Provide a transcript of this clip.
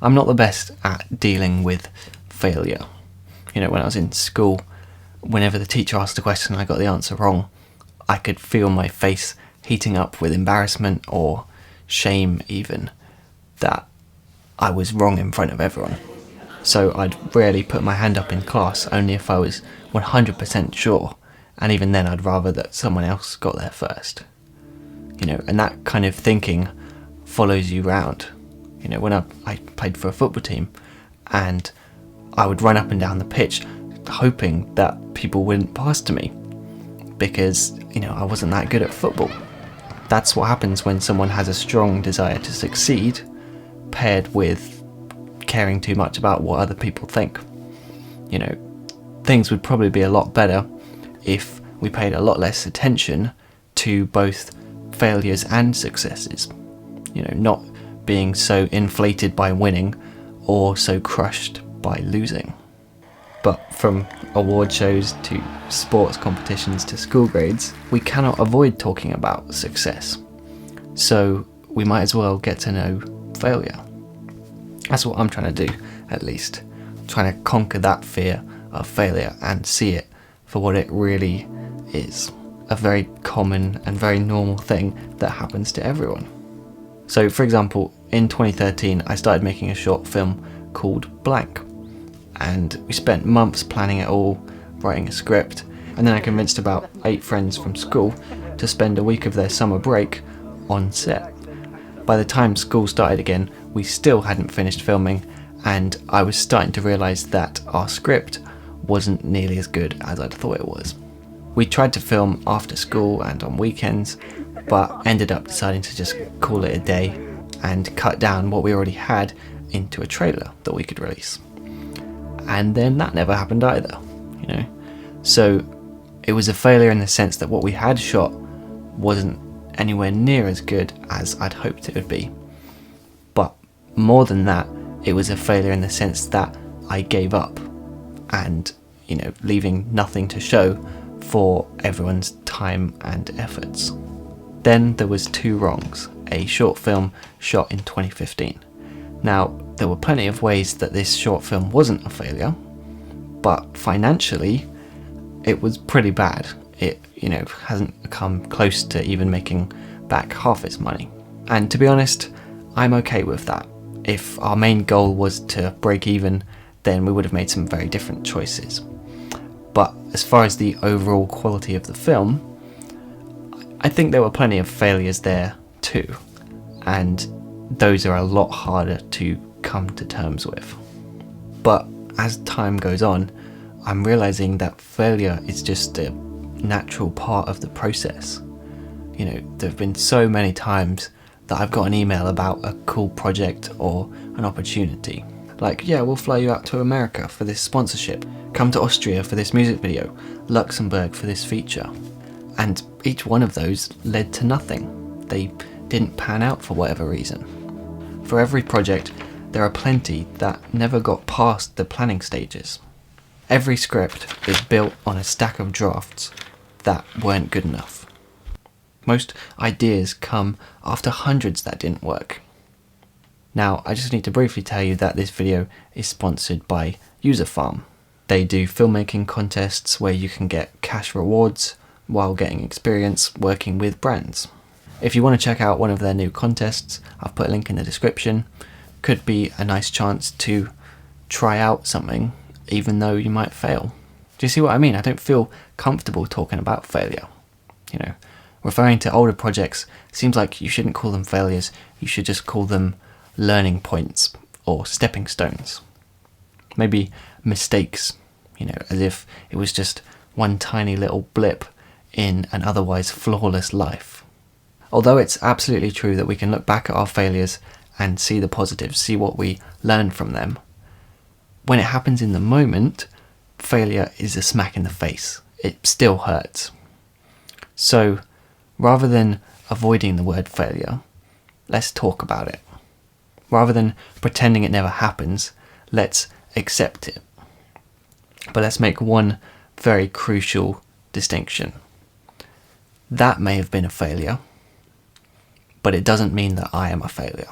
I'm not the best at dealing with failure. When I was in school, whenever the teacher asked a question and I got the answer wrong, I could feel my face heating up with embarrassment or shame even, that I was wrong in front of everyone. So I'd rarely put my hand up in class, only if I was 100% sure, and even then I'd rather that someone else got there first. And that kind of thinking follows you round. When I played for a football team, and I would run up and down the pitch hoping that people wouldn't pass to me, because I wasn't that good at football. That's what happens when someone has a strong desire to succeed, paired with caring too much about what other people think. Things would probably be a lot better if we paid a lot less attention to both failures and successes. Not being so inflated by winning or so crushed by losing. But from award shows to sports competitions to school grades, we cannot avoid talking about success. So we might as well get to know failure. That's what I'm trying to do, at least. I'm trying to conquer that fear of failure and see it for what it really is. A very common and very normal thing that happens to everyone. So for example, in 2013 I started making a short film called Blank, and we spent months planning it all, writing a script, and then I convinced about 8 friends from school to spend a week of their summer break on set. By the time school started again, we still hadn't finished filming, and I was starting to realise that our script wasn't nearly as good as I'd thought it was. We tried to film after school and on weekends, but ended up deciding to just call it a day and cut down what we already had into a trailer that we could release. And then that never happened either, So it was a failure in the sense that what we had shot wasn't anywhere near as good as I'd hoped it would be. But more than that, it was a failure in the sense that I gave up and, leaving nothing to show for everyone's time and efforts. Then there was Two Wrongs, a short film shot in 2015. Now, there were plenty of ways that this short film wasn't a failure, but financially, it was pretty bad. It, hasn't come close to even making back half its money. And to be honest, I'm okay with that. If our main goal was to break even, then we would have made some very different choices. But as far as the overall quality of the film, I think there were plenty of failures there too, and those are a lot harder to come to terms with. But as time goes on, I'm realising that failure is just a natural part of the process. There have been so many times that I've got an email about a cool project or an opportunity. Like, yeah, we'll fly you out to America for this sponsorship, come to Austria for this music video, Luxembourg for this feature. And each one of those led to nothing. They didn't pan out for whatever reason. For every project, there are plenty that never got past the planning stages. Every script is built on a stack of drafts that weren't good enough. Most ideas come after hundreds that didn't work. Now, I just need to briefly tell you that this video is sponsored by User Farm. They do filmmaking contests where you can get cash rewards while getting experience working with brands. If you want to check out one of their new contests, I've put a link in the description. Could be a nice chance to try out something, even though you might fail. Do you see what I mean? I don't feel comfortable talking about failure. Referring to older projects seems like you shouldn't call them failures, you should just call them learning points or stepping stones. Maybe mistakes, as if it was just one tiny little blip in an otherwise flawless life. Although it's absolutely true that we can look back at our failures and see the positives, see what we learn from them, when it happens in the moment, failure is a smack in the face. It still hurts. So, rather than avoiding the word failure, let's talk about it. Rather than pretending it never happens, let's accept it. But let's make one very crucial distinction. That may have been a failure, but it doesn't mean that I am a failure.